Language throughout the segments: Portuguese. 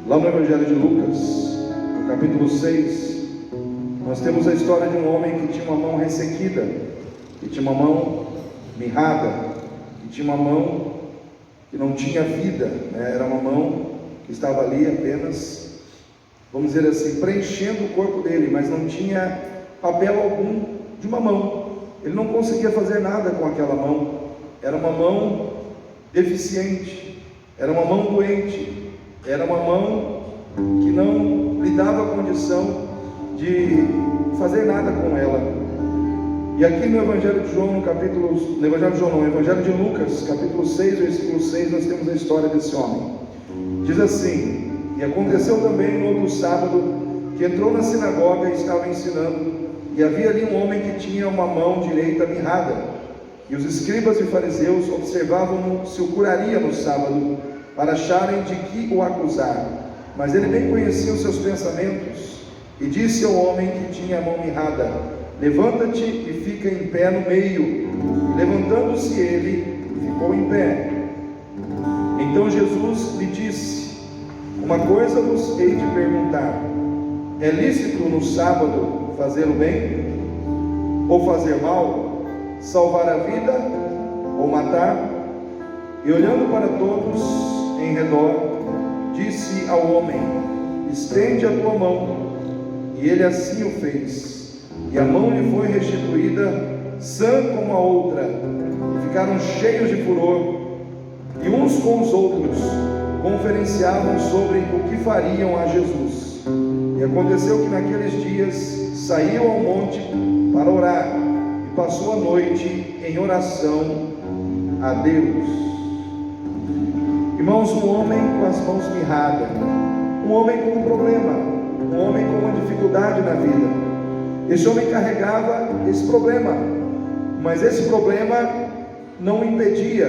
Lá no Evangelho de Lucas, no capítulo 6, nós temos a história de um homem que tinha uma mão ressequida, que tinha uma mão mirrada, que tinha uma mão que não tinha vida, né? Era uma mão que estava ali apenas, vamos dizer assim, preenchendo o corpo dele, mas não tinha papel algum de uma mão. Ele não conseguia fazer nada com aquela mão. Era uma mão deficiente, era uma mão doente, era uma mão que não lhe dava condição de fazer nada com ela. E aqui no Evangelho de João, no Evangelho de Lucas, capítulo 6, versículo 6, nós temos a história desse homem. Diz assim: e aconteceu também no outro sábado, que entrou na sinagoga e estava ensinando, e havia ali um homem que tinha uma mão direita mirrada. E os escribas e fariseus observavam se o curaria no sábado, para acharem de que o acusar. Mas ele bem conhecia os seus pensamentos, e disse ao homem que tinha a mão mirrada: levanta-te e fica em pé no meio. E levantando-se ele, ficou em pé. Então Jesus lhe disse: uma coisa vos hei de perguntar: é lícito no sábado fazer o bem ou fazer mal? Salvar a vida ou matar? E olhando para todos em redor, disse ao homem: estende a tua mão. E ele assim o fez, e a mão lhe foi restituída, sã como a outra. E ficaram cheios de furor, e uns com os outros conferenciavam sobre o que fariam a Jesus. E aconteceu que naqueles dias saiu ao monte para orar, e passou a noite em oração a Deus. Irmãos, um homem com as mãos mirradas, um homem com um problema, um homem com uma dificuldade na vida. Esse homem carregava esse problema, mas esse problema não o impedia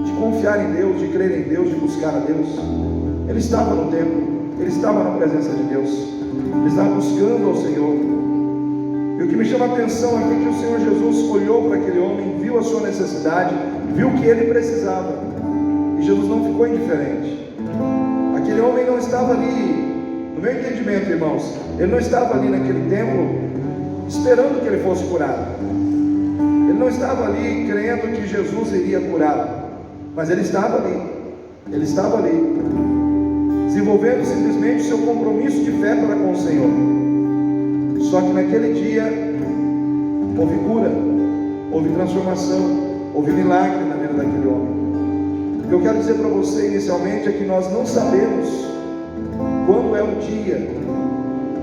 de confiar em Deus, de crer em Deus, de buscar a Deus. Ele estava no templo, ele estava na presença de Deus, ele estava buscando ao Senhor. E o que me chama a atenção aqui é que o Senhor Jesus olhou para aquele homem, viu a sua necessidade, viu o que ele precisava, e Jesus não ficou indiferente. Aquele homem não estava ali, no meu entendimento, irmãos, ele não estava ali naquele templo esperando que ele fosse curado. Ele não estava ali crendo que Jesus iria curá-lo, mas ele estava ali, desenvolvendo simplesmente o seu compromisso de fé para com o Senhor. Só que naquele dia houve cura, houve transformação, houve milagre na vida daquele homem. O que eu quero dizer para você inicialmente é que nós não sabemos quando é o dia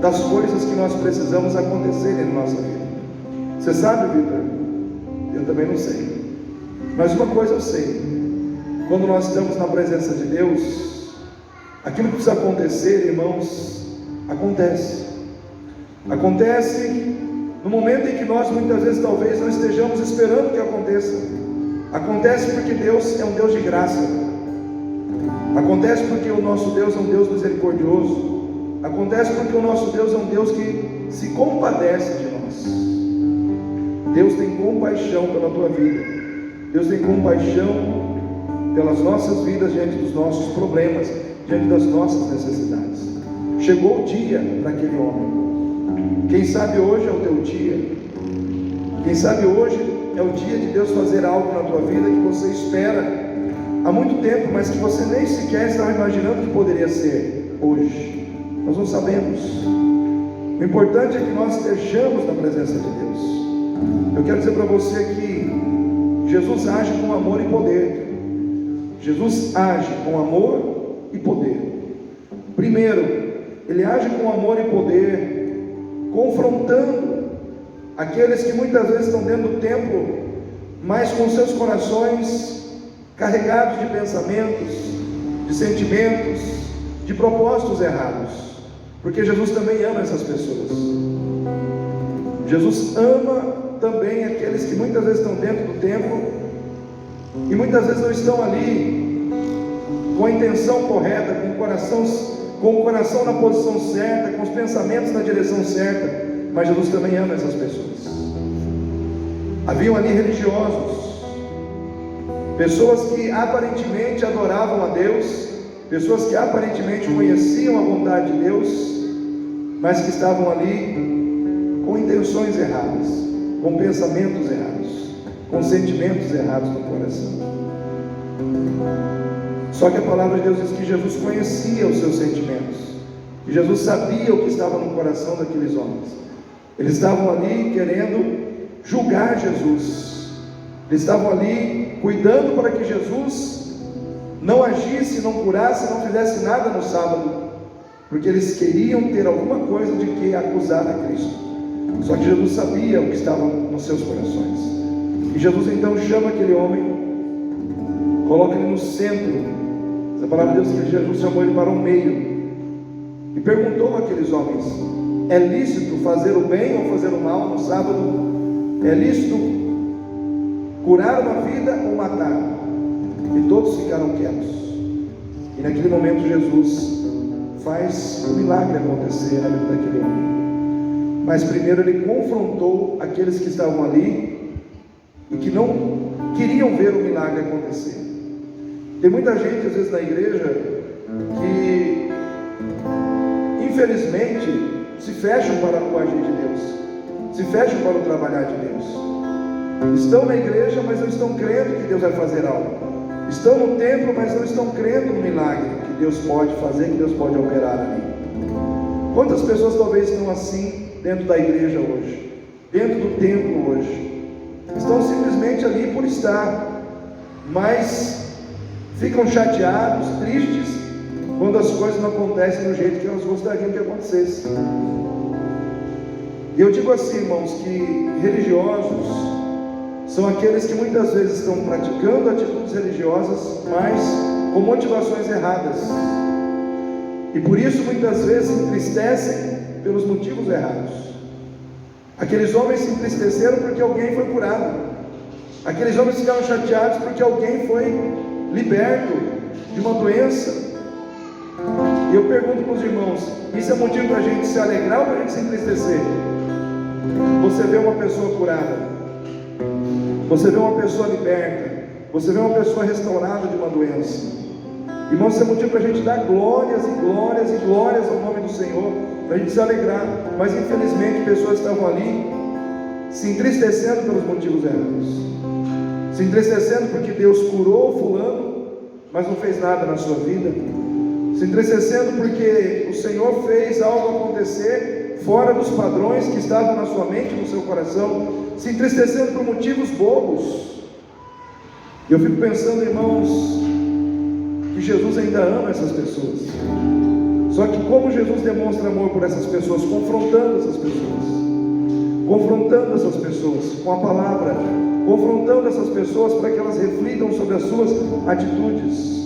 das coisas que nós precisamos acontecerem na nossa vida. Você sabe, Vitor? Eu também não sei. Mas uma coisa eu sei: quando nós estamos na presença de Deus, aquilo que precisa acontecer, irmãos, acontece. Acontece no momento em que nós muitas vezes talvez não estejamos esperando que aconteça. Acontece porque Deus é um Deus de graça. Acontece porque o nosso Deus é um Deus misericordioso. Acontece porque o nosso Deus é um Deus que se compadece de nós. Deus tem compaixão pela tua vida. Deus tem compaixão pelas nossas vidas, diante dos nossos problemas, diante das nossas necessidades. Chegou o dia para aquele homem. Quem sabe hoje é o teu dia. Quem sabe hoje é o dia de Deus fazer algo na tua vida que você espera há muito tempo, mas que você nem sequer estava imaginando que poderia ser hoje. Nós não sabemos. O importante é que nós estejamos na presença de Deus. Eu quero dizer para você que Jesus age com amor e poder. Jesus age com amor e poder. Primeiro, Ele age com amor e poder, confrontando aqueles que muitas vezes estão dentro do templo, mas com seus corações carregados de pensamentos, de sentimentos, de propósitos errados, porque Jesus também ama essas pessoas. Jesus ama também aqueles que muitas vezes estão dentro do templo e muitas vezes não estão ali com a intenção correta, com o coração na posição certa, com os pensamentos na direção certa, mas Jesus também ama essas pessoas. Haviam ali religiosos pessoas que aparentemente adoravam a Deus, pessoas que aparentemente conheciam a vontade de Deus, mas que estavam ali com intenções erradas, com pensamentos errados, com sentimentos errados no coração. Só que a palavra de Deus diz que Jesus conhecia os seus sentimentos, que Jesus sabia o que estava no coração daqueles homens. Eles estavam ali querendo julgar Jesus, eles estavam ali cuidando para que Jesus não agisse, não curasse, não fizesse nada no sábado, porque eles queriam ter alguma coisa de que acusar a Cristo. Só que Jesus sabia o que estava nos seus corações, e Jesus então chama aquele homem, coloca ele no centro. A palavra de Deus que Jesus chamou ele para o meio e perguntou àqueles homens: é lícito fazer o bem ou fazer o mal no sábado? É lícito curar uma vida ou matar? E todos ficaram quietos. E naquele momento Jesus faz o milagre acontecer na vida daquele homem. Mas primeiro ele confrontou aqueles que estavam ali e que não queriam ver o milagre acontecer. Tem muita gente às vezes na igreja que infelizmente se fecham para o agir de Deus, se fecham para o trabalhar de Deus. Estão na igreja, mas não estão crendo que Deus vai fazer algo. Estão no templo, mas não estão crendo no milagre que Deus pode fazer, que Deus pode operar ali. Quantas pessoas talvez estão assim dentro da igreja hoje, dentro do templo hoje? Estão simplesmente ali por estar, mas ficam chateados, tristes, quando as coisas não acontecem do jeito que elas gostariam que acontecesse. E eu digo assim, irmãos, que religiosos são aqueles que muitas vezes estão praticando atitudes religiosas, mas com motivações erradas, e por isso muitas vezes se entristecem pelos motivos errados. Aqueles homens se entristeceram porque alguém foi curado, aqueles homens ficaram chateados porque alguém foi liberto de uma doença. E eu pergunto para os irmãos: isso é motivo para a gente se alegrar ou para a gente se entristecer? Você vê uma pessoa curada, você vê uma pessoa liberta, você vê uma pessoa restaurada de uma doença. Irmãos, isso é motivo para a gente dar glórias e glórias e glórias ao nome do Senhor, para a gente se alegrar. Mas infelizmente pessoas estavam ali se entristecendo pelos motivos errados, se entristecendo porque Deus curou o fulano, mas não fez nada na sua vida, se entristecendo porque o Senhor fez algo acontecer fora dos padrões que estavam na sua mente, no seu coração, se entristecendo por motivos bobos. E eu fico pensando, irmãos, que Jesus ainda ama essas pessoas. Só que como Jesus demonstra amor por essas pessoas? Confrontando essas pessoas com a palavra, confrontando essas pessoas para que elas reflitam sobre as suas atitudes.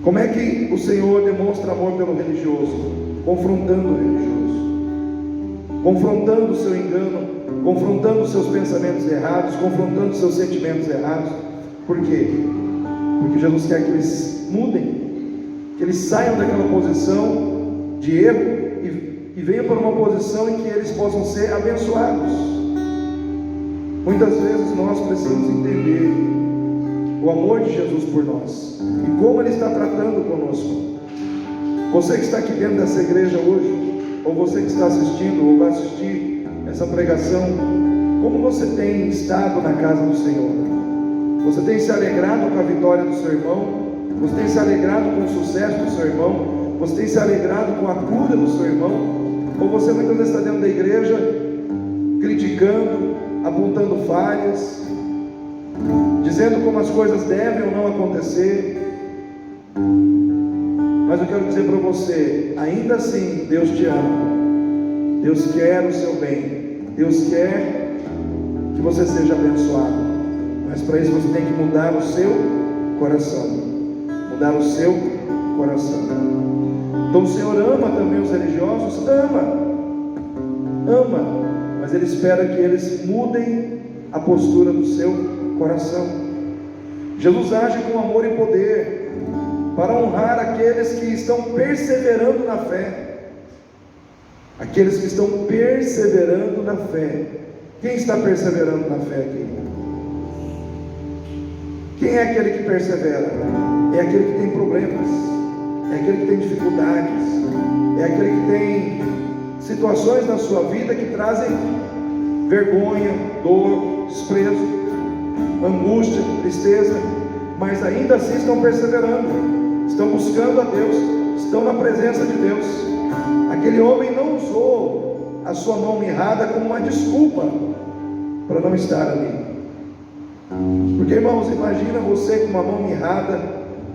Como é que o Senhor demonstra amor pelo religioso? Confrontando o religioso, confrontando o seu engano, confrontando os seus pensamentos errados, confrontando os seus sentimentos errados. Por quê? Porque Jesus quer que eles mudem, que eles saiam daquela posição de erro e venham para uma posição em que eles possam ser abençoados. Muitas vezes nós precisamos entender o amor de Jesus por nós e como Ele está tratando conosco. Você que está aqui dentro dessa igreja hoje, ou você que está assistindo ou vai assistir essa pregação, como você tem estado na casa do Senhor? Você tem se alegrado com a vitória do seu irmão? Você tem se alegrado com o sucesso do seu irmão? Você tem se alegrado com a cura do seu irmão? Ou você muitas vezes está dentro da igreja criticando, apontando falhas, dizendo como as coisas devem ou não acontecer? Mas eu quero dizer para você, ainda assim Deus te ama, Deus quer o seu bem, Deus quer que você seja abençoado, mas para isso você tem que mudar o seu coração, mudar o seu coração. Então o Senhor ama também os religiosos, ama, mas Ele espera que eles mudem a postura do seu coração. Jesus age com amor e poder para honrar aqueles que estão perseverando na fé. Aqueles que estão perseverando na fé. Quem está perseverando na fé aqui? Quem é aquele que persevera? É aquele que tem problemas, é aquele que tem dificuldades, é aquele que tem situações na sua vida que trazem vergonha, dor, desprezo, angústia, tristeza, mas ainda assim estão perseverando, estão buscando a Deus, estão na presença de Deus. Aquele homem não usou a sua mão mirrada como uma desculpa para não estar ali. Porque, irmãos, imagina você com uma mão mirrada,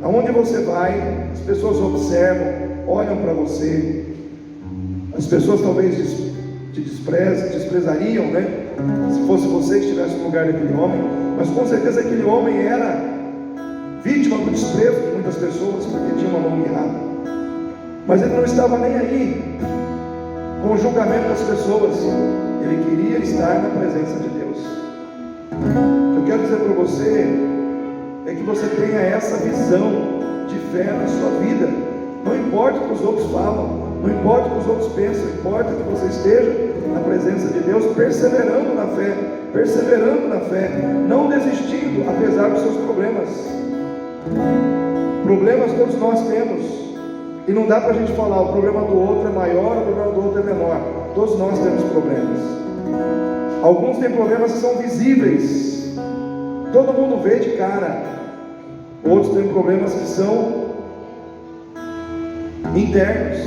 aonde você vai, as pessoas observam, olham para você, as pessoas talvez te desprezariam, né? Se fosse você que estivesse no lugar daquele homem, mas com certeza aquele homem era vítima do desprezo de muitas pessoas, porque tinha uma mão mirrada, mas ele não estava nem aí com o julgamento das pessoas, ele queria estar na presença de Deus. O que eu quero dizer para você é que você tenha essa visão de fé na sua vida. Não importa o que os outros falam, não importa o que os outros pensam, importa que você esteja na presença de Deus, perseverando na fé, não desistindo apesar dos seus problemas. Problemas todos nós temos, e não dá para a gente falar o problema do outro é maior, o problema do outro é menor. Todos nós temos problemas. Alguns têm problemas que são visíveis, todo mundo vê de cara. Outros têm problemas que são internos,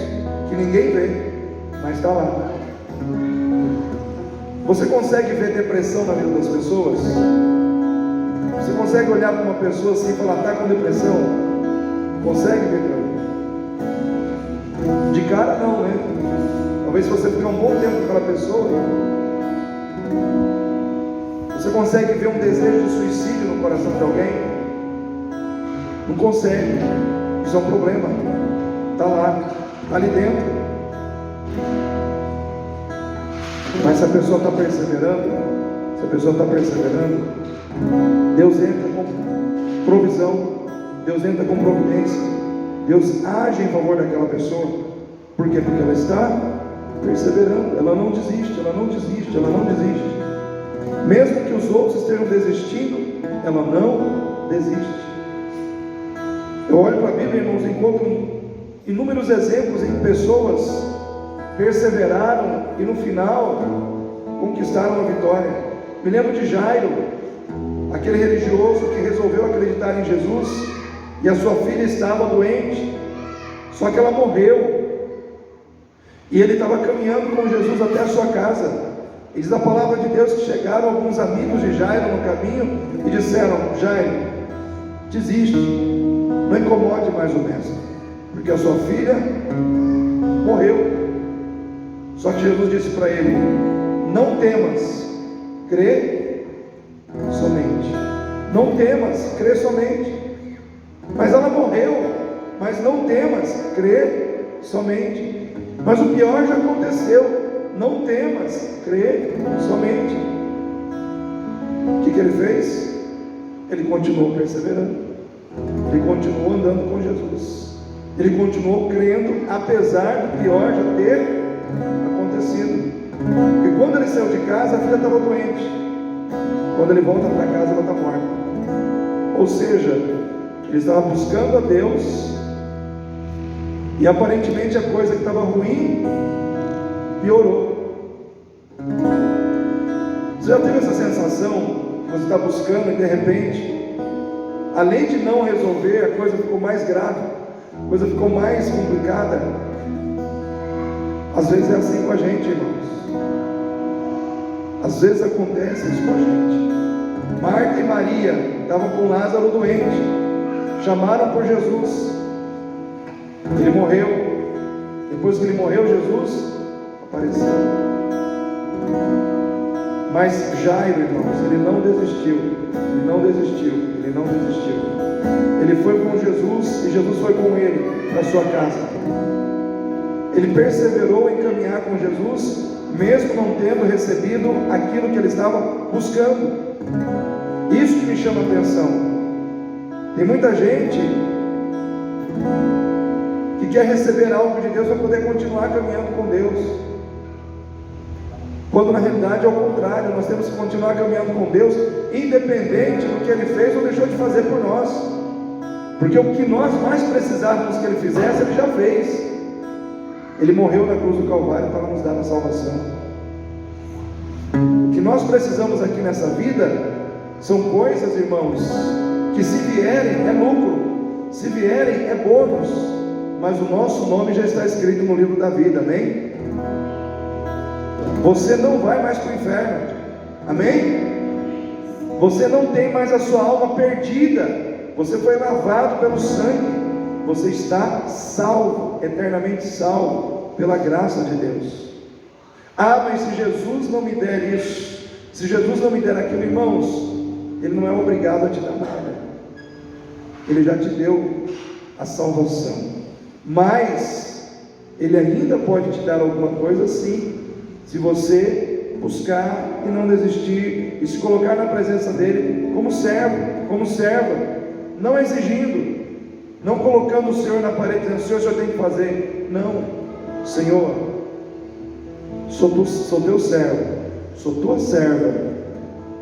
que ninguém vê, mas está lá. Você consegue ver depressão na vida das pessoas? Você consegue olhar para uma pessoa assim e falar, está com depressão? Consegue ver? De cara não, né? Talvez se você ficar um bom tempo com aquela pessoa, você consegue ver um desejo de suicídio no coração de alguém? Não consegue. Isso é um problema. Está lá, está ali dentro. Mas se a pessoa está perseverando, Deus entra com provisão, Deus entra com providência, Deus age em favor daquela pessoa. Por quê? Porque ela está perseverando, ela não desiste. Mesmo que os outros estejam desistindo, ela não desiste. Eu olho para a Bíblia, irmãos, e encontro inúmeros exemplos em que pessoas perseveraram e no final conquistaram a vitória. Me lembro de Jairo, aquele religioso que resolveu acreditar em Jesus, e a sua filha estava doente, só que ela morreu, e ele estava caminhando com Jesus até a sua casa. E diz a palavra de Deus que chegaram alguns amigos de Jairo no caminho e disseram: Jairo, desiste, não incomode mais o mestre, porque a sua filha morreu. Só que Jesus disse para ele: não temas, crê somente. Não temas, crê somente. Mas ela morreu, mas não temas, crê somente. Mas o pior já aconteceu. Não temas, crê somente. O que ele fez? Ele continuou perseverando, ele continuou andando com Jesus, ele continuou crendo, apesar do pior já ter acontecido. Porque quando ele saiu de casa, a filha estava doente. Quando ele volta para casa, ela está morta. Ou seja, ele estava buscando a Deus, e aparentemente a coisa que estava ruim piorou. Você já teve essa sensação que você está buscando e de repente, além de não resolver, a coisa ficou mais grave, a coisa ficou mais complicada? Às vezes é assim com a gente, irmãos. Às vezes acontece isso com a gente. Marta e Maria estavam com Lázaro doente, chamaram por Jesus, ele morreu. Depois que ele morreu, Jesus apareceu. Mas Jairo, irmãos, ele não desistiu. Ele foi com Jesus e Jesus foi com ele para sua casa. Ele perseverou em caminhar com Jesus, mesmo não tendo recebido aquilo que ele estava buscando. Isso que me chama a atenção. Tem muita gente que quer receber algo de Deus para poder continuar caminhando com Deus. quando na realidade é o contrário. Nós temos que continuar caminhando com Deus, independente do que Ele fez ou deixou de fazer por nós, porque o que nós mais precisávamos que Ele fizesse, Ele já fez. Ele morreu na cruz do Calvário para nos dar a salvação. O que nós precisamos aqui nessa vida são coisas, irmãos, que se vierem é lucro, se vierem é bônus, mas o nosso nome já está escrito no livro da vida, amém? Você não vai mais para o inferno, amém? Você não tem mais a sua alma perdida, você foi lavado pelo sangue, você está salvo, eternamente salvo, pela graça de Deus. Ah, mas se Jesus não me der isso, se Jesus não me der aquilo, irmãos, Ele não é obrigado a te dar nada, Ele já te deu a salvação, mas Ele ainda pode te dar alguma coisa sim, se você buscar e não desistir, e se colocar na presença dEle como servo, como serva, não exigindo, não colocando o Senhor na parede, dizendo: Senhor, o Senhor tem que fazer. Não, Senhor, sou teu servo, sou tua serva,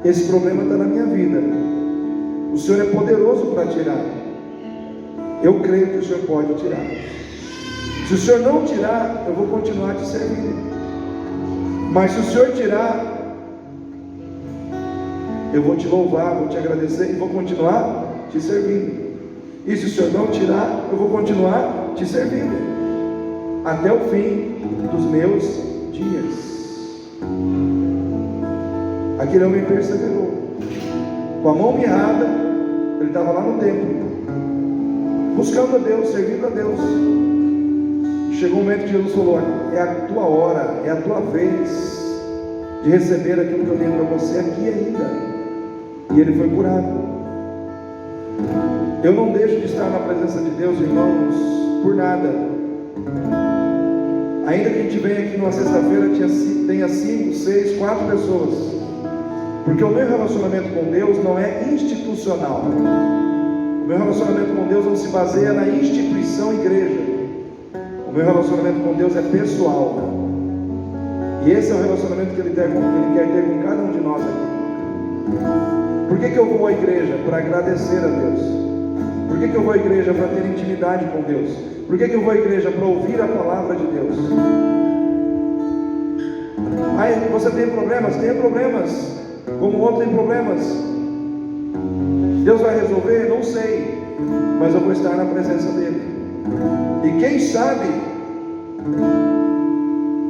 esse problema está na minha vida, o Senhor é poderoso para tirar, eu creio que o Senhor pode tirar. Se o Senhor não tirar, eu vou continuar te servindo, mas se o Senhor tirar, eu vou te louvar, vou te agradecer e vou continuar te servindo. E se o Senhor não tirar, eu vou continuar te servindo até o fim dos meus dias. Aquele homem perseverou, com a mão mirrada. Ele estava lá no templo, buscando a Deus, servindo a Deus. Chegou um momento que Jesus falou: é a tua hora, é a tua vez de receber aquilo que eu tenho para você aqui ainda. E ele foi curado. Eu não deixo de estar na presença de Deus, irmãos, por nada. Ainda que a gente venha aqui numa sexta-feira, tenha 5, 6, 4 pessoas, porque o meu relacionamento com Deus não é institucional. O meu relacionamento com Deus não se baseia na instituição igreja. O meu relacionamento com Deus é pessoal, e esse é o relacionamento que Ele quer ter com cada um de nós aqui. Por que eu vou à igreja? Para agradecer a Deus. Por que eu vou à igreja? Para ter intimidade com Deus. Por que eu vou à igreja? Para ouvir a palavra de Deus. Aí você tem problemas? Tenha problemas, como o outro tem problemas. Deus vai resolver? Não sei, mas eu vou estar na presença dEle. E quem sabe,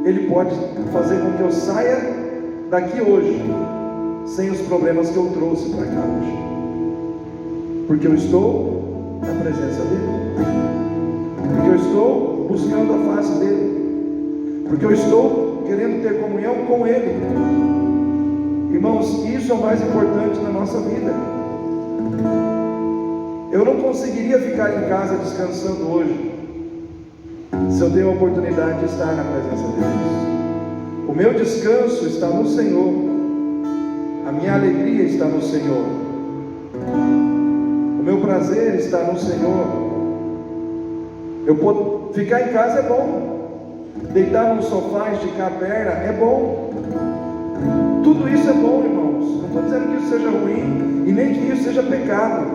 Ele pode fazer com que eu saia daqui hoje sem os problemas que eu trouxe para cá hoje, porque eu estou na presença dEle, porque eu estou buscando a face dEle, porque eu estou querendo ter comunhão com Ele. Irmãos, isso é o mais importante na nossa vida. Eu não conseguiria ficar em casa descansando hoje se eu tenho a oportunidade de estar na presença de Deus. O meu descanso está no Senhor, a minha alegria está no Senhor, o meu prazer está no Senhor. Ficar em casa é bom, deitar no sofá, esticar a perna é bom, tudo isso é bom, irmãos. Não estou dizendo que isso seja ruim e nem que isso seja pecado,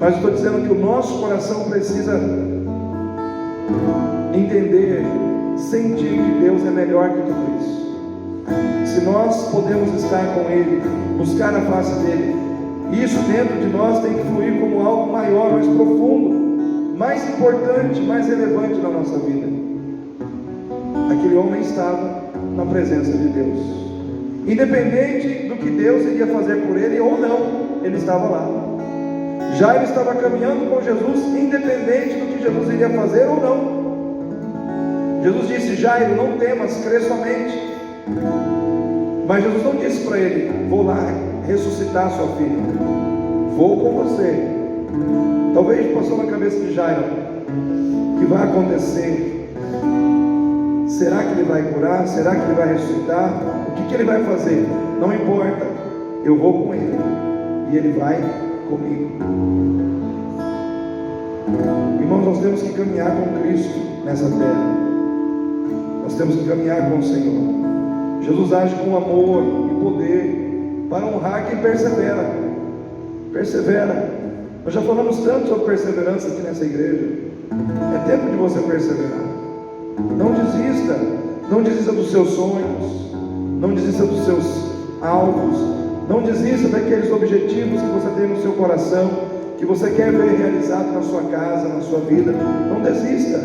mas estou dizendo que o nosso coração precisa entender, sentir que Deus é melhor que tudo isso. Se nós podemos estar com Ele, buscar a face dEle, isso dentro de nós tem que fluir como algo maior, mais profundo, mais importante, mais relevante na nossa vida. Aquele homem estava na presença de Deus, independente do que Deus iria fazer por ele ou não, ele estava lá. Já ele estava caminhando com Jesus, independente do que Jesus iria fazer ou não. Jesus disse: Jairo, não temas, crê somente. Mas Jesus não disse para ele: vou lá ressuscitar sua filha, vou com você. Talvez passou na cabeça de Jairo: o que vai acontecer? Será que ele vai curar? Será que ele vai ressuscitar? O que ele vai fazer? Não importa, eu vou com ele e ele vai comigo. Irmãos, nós temos que caminhar com Cristo nessa terra. Nós temos que caminhar com o Senhor. Jesus age com amor e poder para honrar quem persevera. Persevera. Nós já falamos tanto sobre perseverança aqui nessa igreja. É tempo de você perseverar. Não desista. Não desista dos seus sonhos. Não desista dos seus alvos. Não desista daqueles objetivos que você tem no seu coração, que você quer ver realizado na sua casa, na sua vida. Não desista.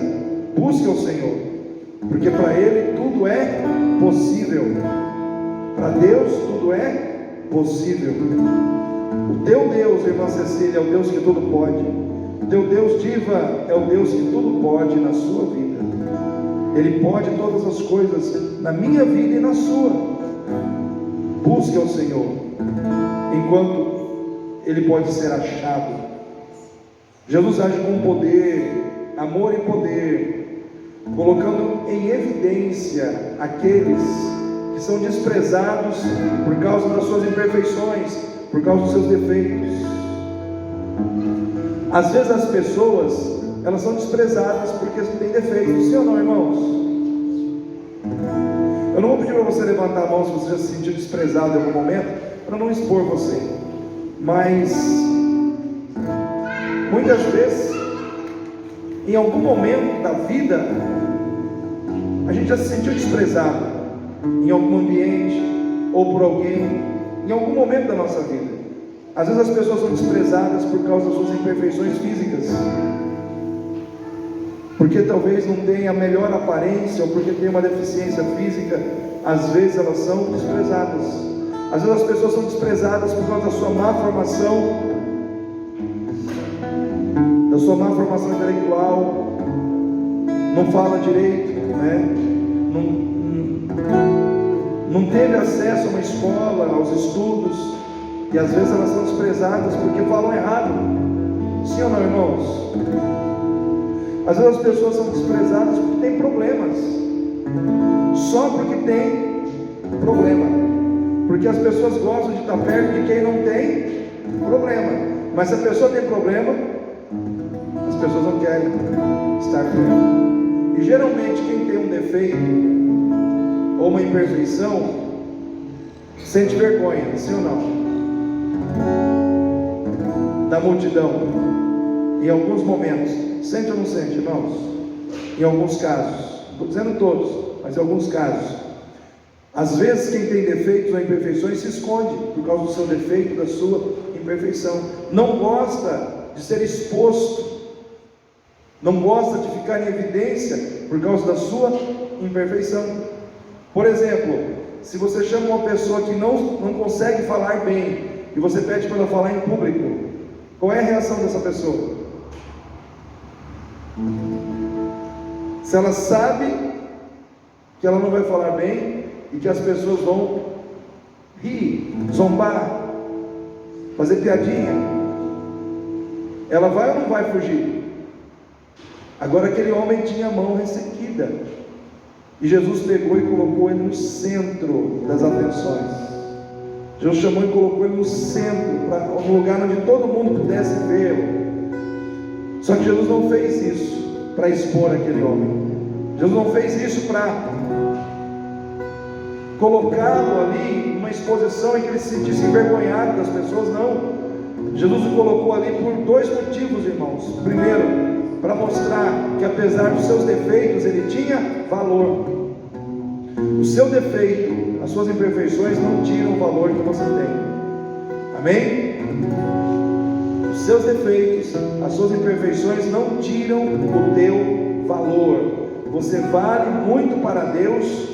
Busque o Senhor, porque para Ele tudo é possível. Para Deus tudo é possível. O teu Deus, irmã Cecília, é o Deus que tudo pode. O teu Deus, Diva, é o Deus que tudo pode na sua vida. Ele pode todas as coisas na minha vida e na sua. Busque ao Senhor enquanto Ele pode ser achado. Jesus age com poder, amor e poder, colocando em evidência aqueles que são desprezados por causa das suas imperfeições, por causa dos seus defeitos. Às vezes as pessoas, elas são desprezadas porque têm defeitos, sim ou não, irmãos? Eu não vou pedir para você levantar a mão se você já se sentiu desprezado em algum momento, para não expor você, mas muitas vezes, em algum momento da vida, a gente já se sentiu desprezado em algum ambiente ou por alguém, em algum momento da nossa vida. Às vezes as pessoas são desprezadas por causa das suas imperfeições físicas, porque talvez não tenha a melhor aparência, ou porque tem uma deficiência física. Às vezes elas são desprezadas. Às vezes as pessoas são desprezadas por causa da sua má formação, intelectual, não fala direito, né? Não teve acesso a uma escola, aos estudos, e às vezes elas são desprezadas porque falam errado. Sim ou não, irmãos? Às vezes as pessoas são desprezadas porque têm problemas, só porque tem problema, porque as pessoas gostam de estar perto de quem não tem problema. Mas se a pessoa tem problema, as pessoas não querem estar perto. E geralmente quem tem um defeito ou uma imperfeição sente vergonha, sim ou não? Da multidão, em alguns momentos. Sente ou não sente, irmãos? Em alguns casos, não estou dizendo todos, mas em alguns casos. Às vezes quem tem defeitos ou imperfeições se esconde por causa do seu defeito, da sua imperfeição. Não gosta de ser exposto, não gosta de ficar em evidência por causa da sua imperfeição. Por exemplo, se você chama uma pessoa que não consegue falar bem e você pede para ela falar em público, qual é a reação dessa pessoa? Se ela sabe que ela não vai falar bem e que as pessoas vão rir, zombar, fazer piadinha, ela vai ou não vai fugir? Agora aquele homem tinha a mão ressequida, e Jesus pegou e colocou ele no centro das atenções. Jesus chamou e colocou ele no centro, no lugar onde todo mundo pudesse vê-lo. Só que Jesus não fez isso para expor aquele homem. Jesus não fez isso para colocá-lo ali numa exposição em que ele se sentisse envergonhado das pessoas, não. Jesus o colocou ali por dois motivos, irmãos. Primeiro, para mostrar que apesar dos seus defeitos, ele tinha valor. O seu defeito, as suas imperfeições não tiram o valor que você tem. Amém? Os seus defeitos, as suas imperfeições não tiram o teu valor. Você vale muito para Deus,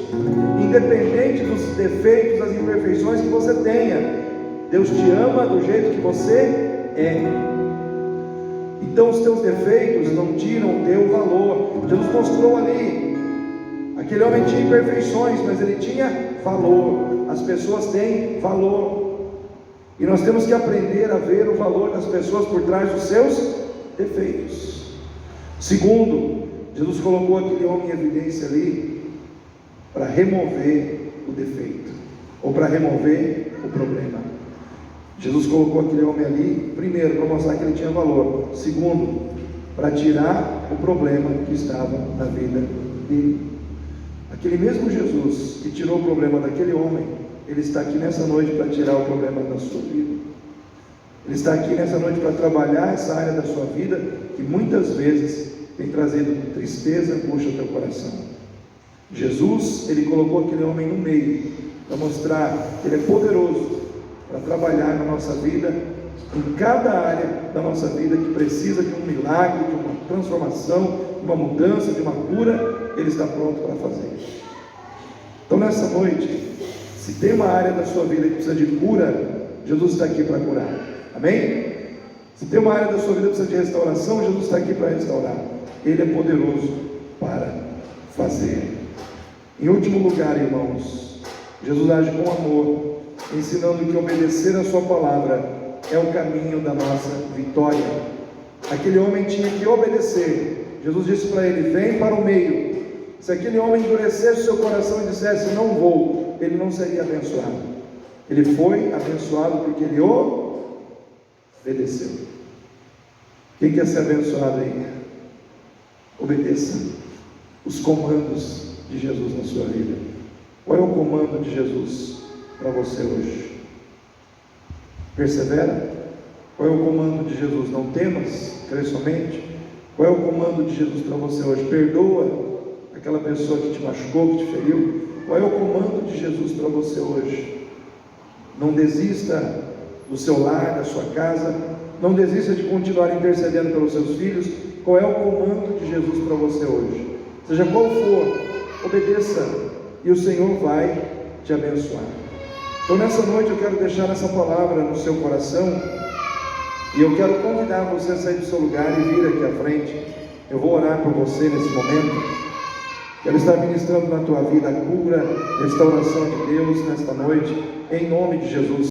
independente dos defeitos, das imperfeições que você tenha. Deus te ama do jeito que você é. Então os teus defeitos não tiram o teu valor. Jesus mostrou ali, aquele homem tinha imperfeições, mas ele tinha valor. As pessoas têm valor, e nós temos que aprender a ver o valor das pessoas por trás dos seus defeitos. Segundo, Jesus colocou aquele homem em evidência ali para remover o defeito, ou para remover o problema. Jesus colocou aquele homem ali, primeiro, para mostrar que ele tinha valor. Segundo, para tirar o problema que estava na vida dele. Aquele mesmo Jesus que tirou o problema daquele homem, Ele está aqui nessa noite para tirar o problema da sua vida. Ele está aqui nessa noite para trabalhar essa área da sua vida que muitas vezes tem trazido tristeza, angústia ao teu coração. Jesus, Ele colocou aquele homem no meio para mostrar que Ele é poderoso para trabalhar na nossa vida, em cada área da nossa vida que precisa de um milagre, de uma transformação, de uma mudança, de uma cura. Ele está pronto para fazer. Então nessa noite, se tem uma área da sua vida que precisa de cura, Jesus está aqui para curar. Amém? Se tem uma área da sua vida que precisa de restauração, Jesus está aqui para restaurar. Ele é poderoso para fazer. Em último lugar, irmãos, Jesus age com amor, ensinando que obedecer a sua palavra é o caminho da nossa vitória. Aquele homem tinha que obedecer. Jesus disse para ele: vem para o meio. Se aquele homem endurecesse o seu coração e dissesse não vou, ele não seria abençoado. Ele foi abençoado porque ele obedeceu. Quem quer ser abençoado aí? Obedeça os comandos de Jesus na sua vida. Qual é o comando de Jesus para você hoje? Persevera. Qual é o comando de Jesus? Não temas, crê somente. Qual é o comando de Jesus para você hoje? Perdoa aquela pessoa que te machucou, que te feriu. Qual é o comando de Jesus para você hoje? Não desista do seu lar, da sua casa. Não desista de continuar intercedendo pelos seus filhos. Qual é o comando de Jesus para você hoje? Seja qual for, obedeça e o Senhor vai te abençoar. Então nessa noite eu quero deixar essa palavra no seu coração e eu quero convidar você a sair do seu lugar e vir aqui à frente. Eu vou orar por você nesse momento. Quero estar ministrando na tua vida a cura, restauração de Deus nesta noite, em nome de Jesus.